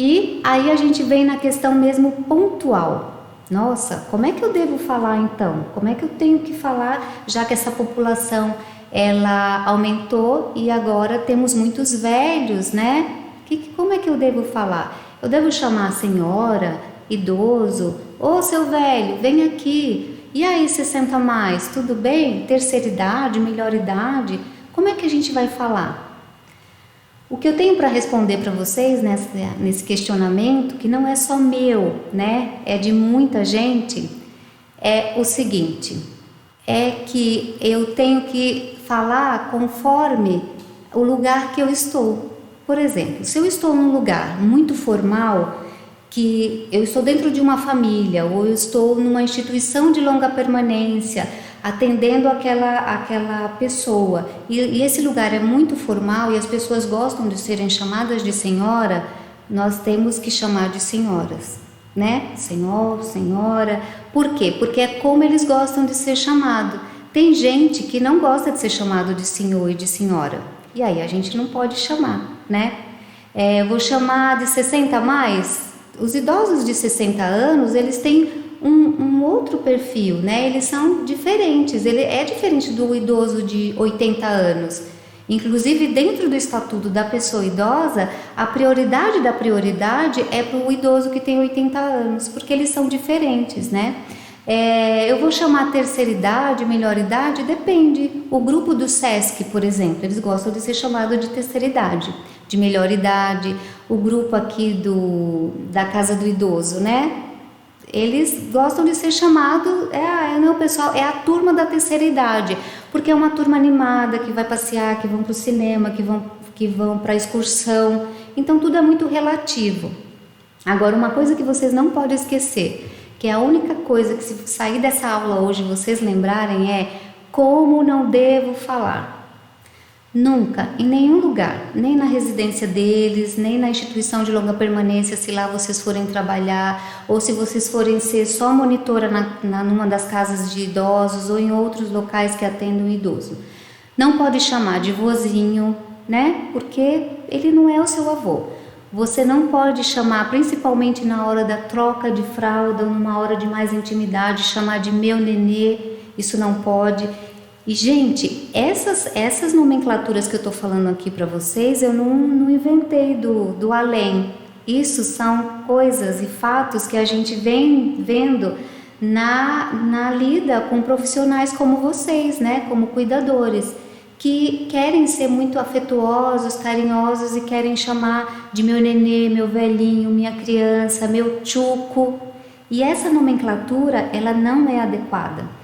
E aí a gente vem na questão mesmo pontual. Nossa, como é que eu devo falar então? Como é que eu tenho que falar, já que essa população ela aumentou e agora temos muitos velhos, né? Como é que eu devo falar? Eu devo chamar a senhora, idoso, ô seu velho, vem aqui. E aí, 60 mais, tudo bem? Terceira idade, melhor idade? Como é que a gente vai falar? O que eu tenho para responder para vocês nesse questionamento, que não é só meu, né? É de muita gente, é o seguinte: é que eu tenho que falar conforme o lugar que eu estou. Por exemplo, se eu estou num lugar muito formal, que eu estou dentro de uma família ou eu estou numa instituição de longa permanência, atendendo aquela pessoa, e esse lugar é muito formal e as pessoas gostam de serem chamadas de senhora, nós temos que chamar de senhoras, né? Senhor, senhora. Por quê? Porque é como eles gostam de ser chamado. Tem gente que não gosta de ser chamado de senhor e de senhora, e aí a gente não pode chamar, né? Eu vou chamar de 60 a mais. Os idosos de 60 anos, eles têm um outro perfil, né? Eles são diferentes, ele é diferente do idoso de 80 anos. Inclusive, dentro do estatuto da pessoa idosa, a prioridade da prioridade é para o idoso que tem 80 anos, porque eles são diferentes, né? Eu vou chamar terceira idade, melhor idade, depende. O grupo do SESC, por exemplo, eles gostam de ser chamado de terceira idade, de melhor idade. O grupo aqui da Casa do Idoso, né? Eles gostam de ser chamado, não, pessoal, é a turma da terceira idade, porque é uma turma animada, que vai passear, que vão para o cinema, que vão para a excursão. Então tudo é muito relativo. Agora, uma coisa que vocês não podem esquecer, que é a única coisa que, se sair dessa aula hoje vocês lembrarem, é como não devo falar. Nunca, em nenhum lugar, nem na residência deles, nem na instituição de longa permanência, se lá vocês forem trabalhar, ou se vocês forem ser só monitora numa das casas de idosos ou em outros locais que atendem o idoso. Não pode chamar de vozinho, né? Porque ele não é o seu avô. Você não pode chamar, principalmente na hora da troca de fralda, ou numa hora de mais intimidade, chamar de meu nenê, isso não pode. E, gente, essas nomenclaturas que eu estou falando aqui para vocês, eu não inventei do além. Isso são coisas e fatos que a gente vem vendo na lida com profissionais como vocês, né? Como cuidadores, que querem ser muito afetuosos, carinhosos e querem chamar de meu nenê, meu velhinho, minha criança, meu tchuco. E essa nomenclatura, ela não é adequada.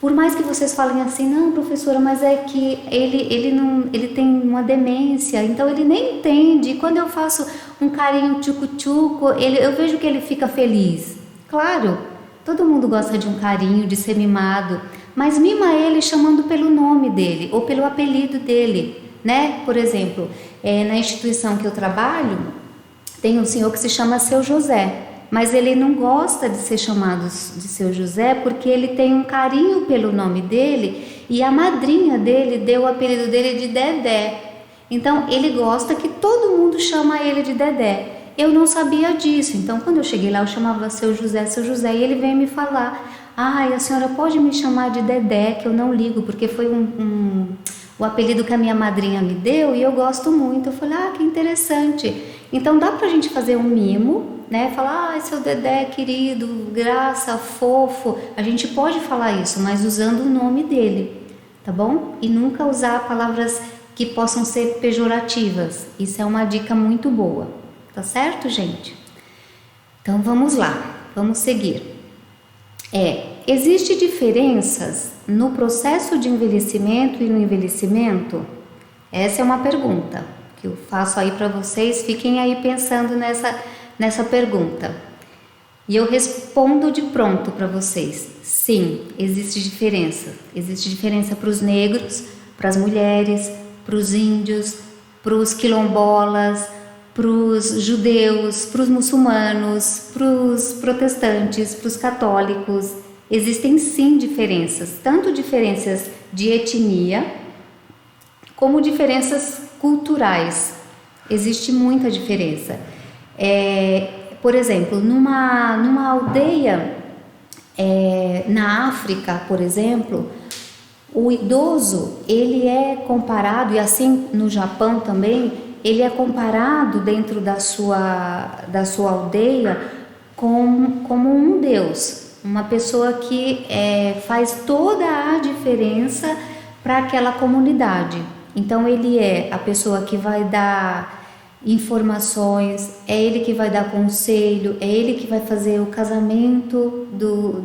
Por mais que vocês falem assim, não, professora, mas é que ele tem uma demência, então ele nem entende. E quando eu faço um carinho tchucu-tchucu, eu vejo que ele fica feliz. Claro, todo mundo gosta de um carinho, de ser mimado, mas mima ele chamando pelo nome dele ou pelo apelido dele, né? Por exemplo, na instituição que eu trabalho, tem um senhor que se chama Seu José. Mas ele não gosta de ser chamado de Seu José porque ele tem um carinho pelo nome dele e a madrinha dele deu o apelido dele de Dedé. Então ele gosta que todo mundo chama ele de Dedé. Eu não sabia disso, então quando eu cheguei lá eu chamava Seu José, e ele veio me falar: a senhora pode me chamar de Dedé, que eu não ligo, porque foi o apelido que a minha madrinha me deu e eu gosto muito. Eu falei: que interessante. Então dá pra gente fazer um mimo, né? Falar: seu Dedé querido, graça, fofo. A gente pode falar isso, mas usando o nome dele, tá bom? E nunca usar palavras que possam ser pejorativas. Isso é uma dica muito boa, tá certo, gente? Então vamos lá, vamos seguir. Existem diferenças no processo de envelhecimento e no envelhecimento? Essa é uma pergunta que eu faço aí para vocês. Fiquem aí pensando nessa pergunta. E eu respondo de pronto para vocês. Sim, existe diferença. Existe diferença para os negros, para as mulheres, para os índios, para os quilombolas, para os judeus, para os muçulmanos, para os protestantes, para os católicos. Existem sim diferenças, tanto diferenças de etnia como diferenças culturais. Existe muita diferença. Por exemplo, numa aldeia na África, por exemplo, o idoso, ele é comparado, e assim no Japão também, ele é comparado dentro da sua aldeia como um deus, uma pessoa que faz toda a diferença para aquela comunidade. Então ele é a pessoa que vai dar informações, é ele que vai dar conselho, é ele que vai fazer o casamento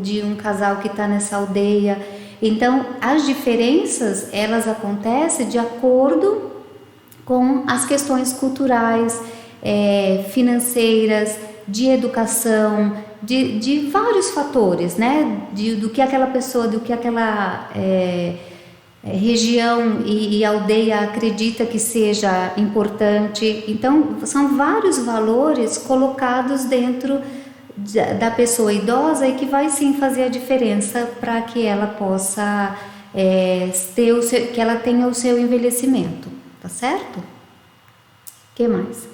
de um casal que está nessa aldeia. Então as diferenças, elas acontecem de acordo com as questões culturais, financeiras, de educação, de vários fatores, né? Do que aquela pessoa, do que aquela região e aldeia acredita que seja importante. Então são vários valores colocados dentro da pessoa idosa e que vai sim fazer a diferença para que ela possa que ela tenha o seu envelhecimento, tá certo? O que mais?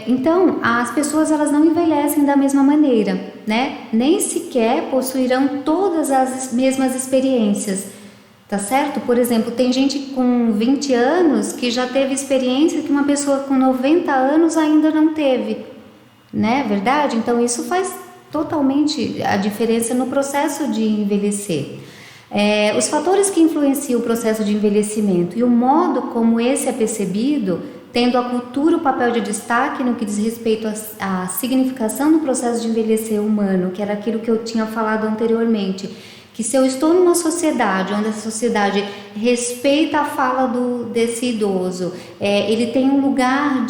Então as pessoas, elas não envelhecem da mesma maneira, né? Nem sequer possuirão todas as mesmas experiências. Tá certo? Por exemplo, tem gente com 20 anos que já teve experiência que uma pessoa com 90 anos ainda não teve, né? Verdade? Então isso faz totalmente a diferença no processo de envelhecer. Os fatores que influenciam o processo de envelhecimento e o modo como esse é percebido, tendo a cultura o papel de destaque no que diz respeito à significação do processo de envelhecer humano, que era aquilo que eu tinha falado anteriormente. Que se eu estou numa sociedade onde essa sociedade respeita a fala desse idoso, ele tem um lugar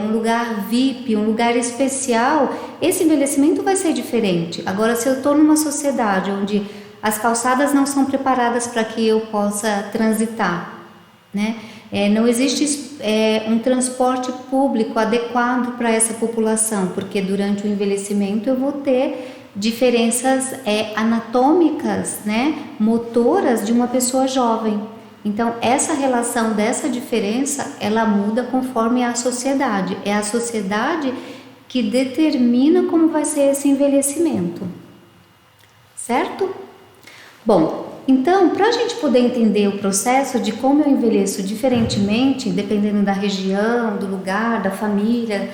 um lugar VIP, um lugar especial, esse envelhecimento vai ser diferente. Agora, se eu estou numa sociedade onde as calçadas não são preparadas para que eu possa transitar, né? Não existe um transporte público adequado para essa população, porque durante o envelhecimento eu vou ter diferenças anatômicas, né, motoras de uma pessoa jovem. Então essa relação dessa diferença, ela muda conforme a sociedade. É a sociedade que determina como vai ser esse envelhecimento, certo? Bom, então, para a gente poder entender o processo de como eu envelheço diferentemente, dependendo da região, do lugar, da família,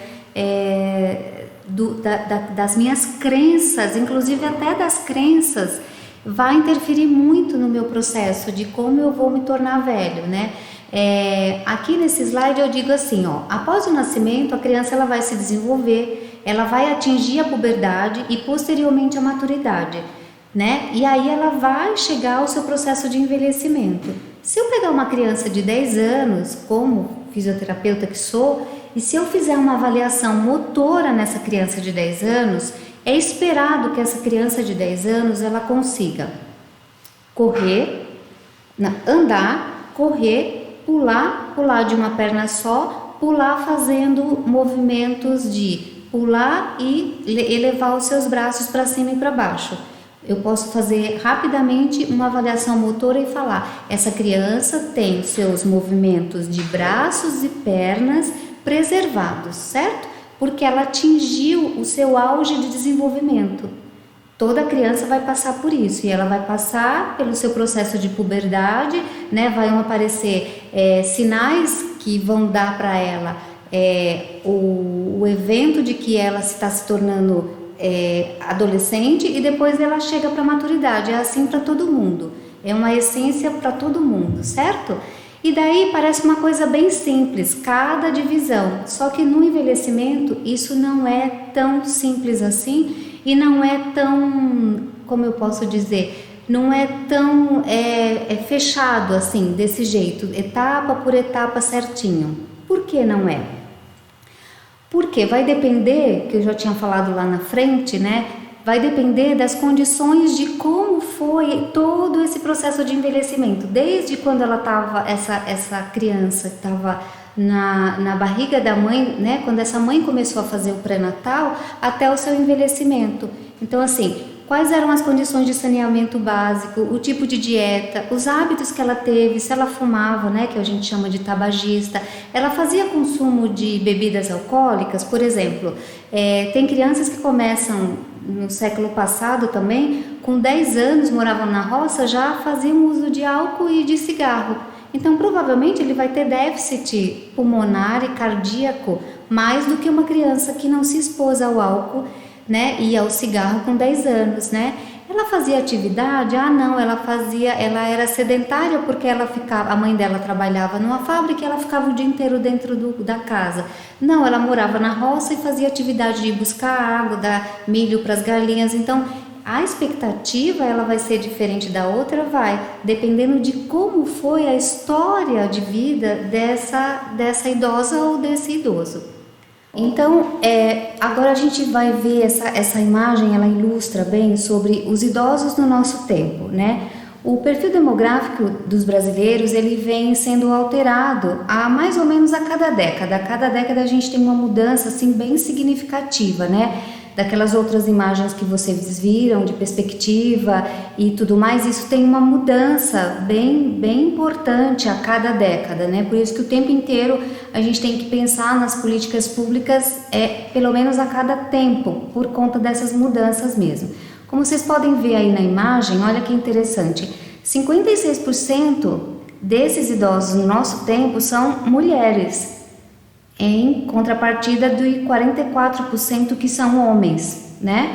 das minhas crenças, inclusive até das crenças, vai interferir muito no meu processo de como eu vou me tornar velho, né? Aqui nesse slide eu digo assim, após o nascimento a criança, ela vai se desenvolver, ela vai atingir a puberdade e posteriormente a maturidade, né? E aí ela vai chegar ao seu processo de envelhecimento. Se eu pegar uma criança de 10 anos, como fisioterapeuta que sou, e se eu fizer uma avaliação motora nessa criança de 10 anos, é esperado que essa criança de 10 anos ela consiga andar, correr, pular de uma perna só, pular fazendo movimentos de pular e elevar os seus braços para cima e para baixo. Eu posso fazer rapidamente uma avaliação motora e falar, essa criança tem seus movimentos de braços e pernas preservados, certo? Porque ela atingiu o seu auge de desenvolvimento. Toda criança vai passar por isso, e ela vai passar pelo seu processo de puberdade, né? Vai aparecer sinais que vão dar para ela o evento de que ela está se tornando adolescente, e depois ela chega para a maturidade. É assim para todo mundo, é uma essência para todo mundo, certo? E daí parece uma coisa bem simples, cada divisão, só que no envelhecimento isso não é tão simples assim, e não é tão, como eu posso dizer, não é tão fechado assim, desse jeito, etapa por etapa certinho. Por que não é? Porque vai depender, que eu já tinha falado lá na frente, né? Vai depender das condições de como foi todo esse processo de envelhecimento, desde quando ela estava, essa criança estava na barriga da mãe, né? Quando essa mãe começou a fazer o pré-natal, até o seu envelhecimento. Então, assim, quais eram as condições de saneamento básico, o tipo de dieta, os hábitos que ela teve, se ela fumava, né, que a gente chama de tabagista, ela fazia consumo de bebidas alcoólicas, por exemplo. Tem crianças que começam no século passado também, com 10 anos, moravam na roça, já faziam uso de álcool e de cigarro. Então, provavelmente, ele vai ter déficit pulmonar e cardíaco mais do que uma criança que não se expôs ao álcool, né, e ao cigarro com 10 anos, né? Ela fazia atividade? Ah, não, ela era sedentária porque a mãe dela trabalhava numa fábrica e ela ficava o dia inteiro dentro da casa. Não, ela morava na roça e fazia atividade de buscar água, dar milho para as galinhas. Então, a expectativa, ela vai ser diferente da outra? Vai, dependendo de como foi a história de vida dessa idosa ou desse idoso. Então, agora a gente vai ver essa imagem, ela ilustra bem sobre os idosos no nosso tempo, né? O perfil demográfico dos brasileiros, ele vem sendo alterado a mais ou menos a cada década. A cada década a gente tem uma mudança, assim, bem significativa, né? Daquelas outras imagens que vocês viram de perspectiva e tudo mais, isso tem uma mudança bem importante a cada década, né? Por isso que o tempo inteiro a gente tem que pensar nas políticas públicas pelo menos a cada tempo, por conta dessas mudanças mesmo. Como vocês podem ver aí na imagem, olha que interessante, 56% desses idosos no nosso tempo são mulheres, em contrapartida de 44% que são homens, né?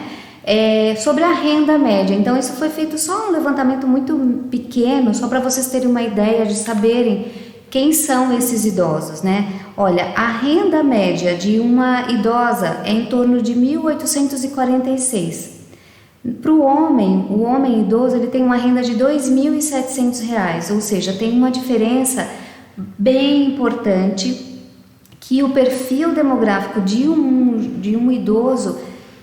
Sobre a renda média, então isso foi feito só um levantamento muito pequeno, só para vocês terem uma ideia de saberem quem são esses idosos, né? Olha, a renda média de uma idosa é em torno de 1.846. Para o homem idoso, ele tem uma renda de R$ 2.700, ou seja, tem uma diferença bem importante, que o perfil demográfico de um idoso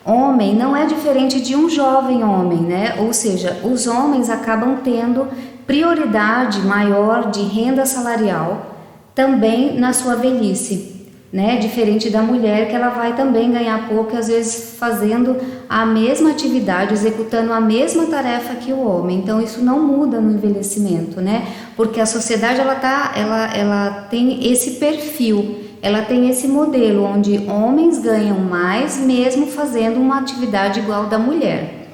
homem não é diferente de um jovem homem, né? Ou seja, os homens acabam tendo prioridade maior de renda salarial também na sua velhice, né? Diferente da mulher, que ela vai também ganhar pouco, às vezes fazendo a mesma atividade, executando a mesma tarefa que o homem. Então isso não muda no envelhecimento, né? Porque a sociedade ela tem esse perfil. Ela tem esse modelo onde homens ganham mais mesmo fazendo uma atividade igual da mulher.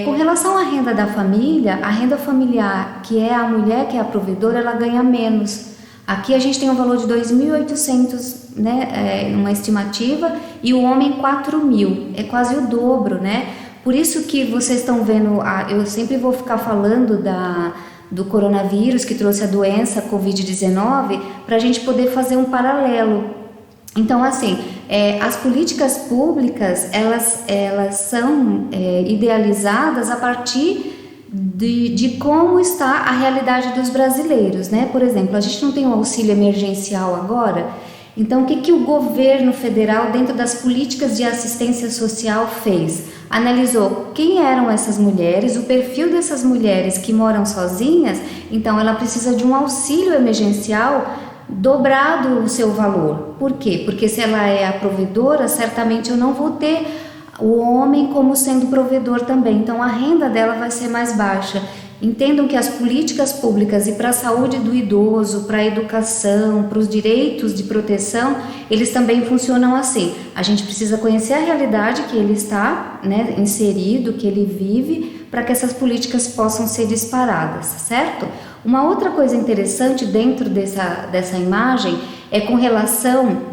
Com relação à renda da família, a renda familiar, que é a mulher que é a provedora, ela ganha menos. Aqui a gente tem um valor de 2.800, né, uma estimativa, e o homem 4.000, é quase o dobro, né? Por isso que vocês estão vendo, eu sempre vou ficar falando do coronavírus que trouxe a doença Covid-19 para a gente poder fazer um paralelo. Então, assim, as políticas públicas, elas são idealizadas a partir de como está a realidade dos brasileiros, né? Por exemplo, a gente não tem um auxílio emergencial agora, então o que o governo federal, dentro das políticas de assistência social, fez? Analisou quem eram essas mulheres, o perfil dessas mulheres que moram sozinhas, então ela precisa de um auxílio emergencial dobrado o seu valor. Por quê? Porque se ela é a provedora, certamente eu não vou ter o homem como sendo provedor também, então a renda dela vai ser mais baixa. Entendam que as políticas públicas e para a saúde do idoso, para a educação, para os direitos de proteção, eles também funcionam assim. A gente precisa conhecer a realidade que ele está, né, inserido, que ele vive, para que essas políticas possam ser disparadas, certo? Uma outra coisa interessante dentro dessa imagem é com relação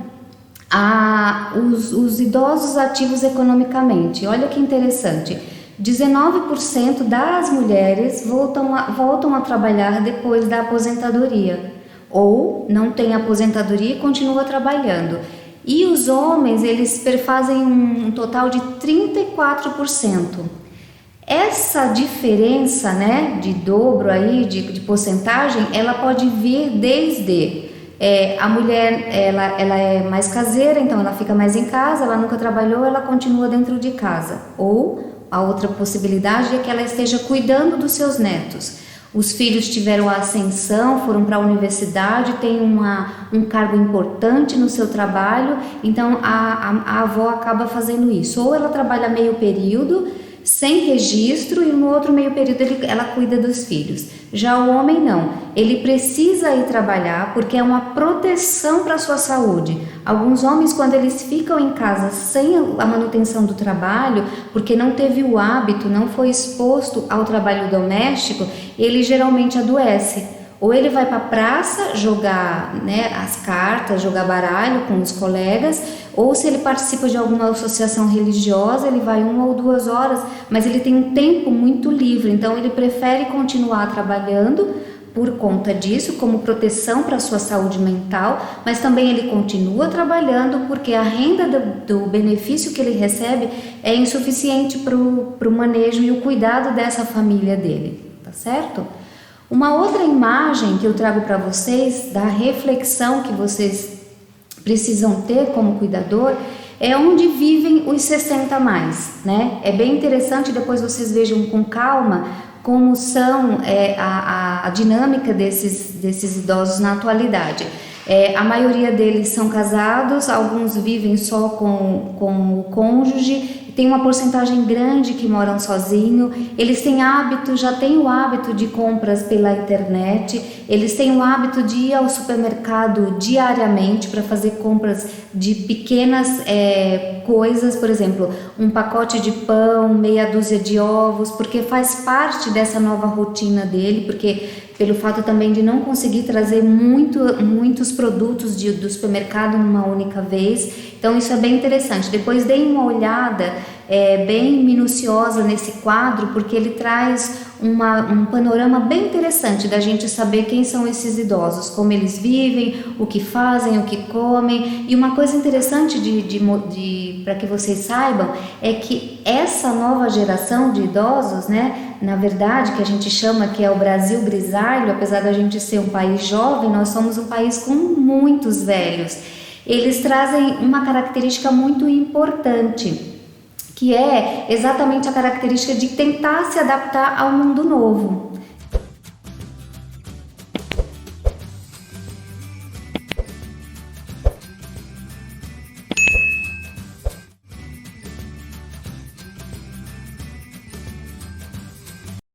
os idosos ativos economicamente. Olha que interessante, 19% das mulheres voltam a trabalhar depois da aposentadoria, ou não tem aposentadoria e continua trabalhando. E os homens, eles perfazem um total de 34%. Essa diferença, né, de dobro aí, de porcentagem, ela pode vir desde a mulher, ela é mais caseira, então ela fica mais em casa, ela nunca trabalhou, ela continua dentro de casa. Ou a outra possibilidade é que ela esteja cuidando dos seus netos. Os filhos tiveram a ascensão, foram para a universidade, têm um cargo importante no seu trabalho, então a avó acaba fazendo isso. Ou ela trabalha meio período, sem registro e no outro meio período ela cuida dos filhos. Já o homem não, ele precisa ir trabalhar porque é uma proteção para a sua saúde. Alguns homens, quando eles ficam em casa sem a manutenção do trabalho, porque não teve o hábito, não foi exposto ao trabalho doméstico, ele geralmente adoece. Ou ele vai para a praça jogar, né, as cartas, jogar baralho com os colegas, ou se ele participa de alguma associação religiosa, ele vai 1 ou 2 horas, mas ele tem um tempo muito livre, então ele prefere continuar trabalhando por conta disso, como proteção para a sua saúde mental, mas também ele continua trabalhando porque a renda do benefício que ele recebe é insuficiente para o manejo e o cuidado dessa família dele, tá certo? Uma outra imagem que eu trago para vocês, da reflexão que vocês precisam ter como cuidador, é onde vivem os 60 mais, né? É bem interessante, depois vocês vejam com calma como são a dinâmica desses idosos na atualidade. A maioria deles são casados, alguns vivem só com o cônjuge, tem uma porcentagem grande que moram sozinhos, eles têm hábito, já têm o hábito de compras pela internet, eles têm o hábito de ir ao supermercado diariamente para fazer compras de pequenas coisas, por exemplo, um pacote de pão, meia dúzia de ovos, porque faz parte dessa nova rotina dele, porque pelo fato também de não conseguir trazer muitos produtos do supermercado numa única vez. Então isso é bem interessante. Depois deem uma olhada bem minuciosa nesse quadro, porque ele traz um panorama bem interessante da gente saber quem são esses idosos, como eles vivem, o que fazem, o que comem. E uma coisa interessante para que vocês saibam é que essa nova geração de idosos, né, na verdade, que a gente chama que é o Brasil grisalho, apesar da gente ser um país jovem, nós somos um país com muitos velhos. Eles trazem uma característica muito importante, que é exatamente a característica de tentar se adaptar ao mundo novo.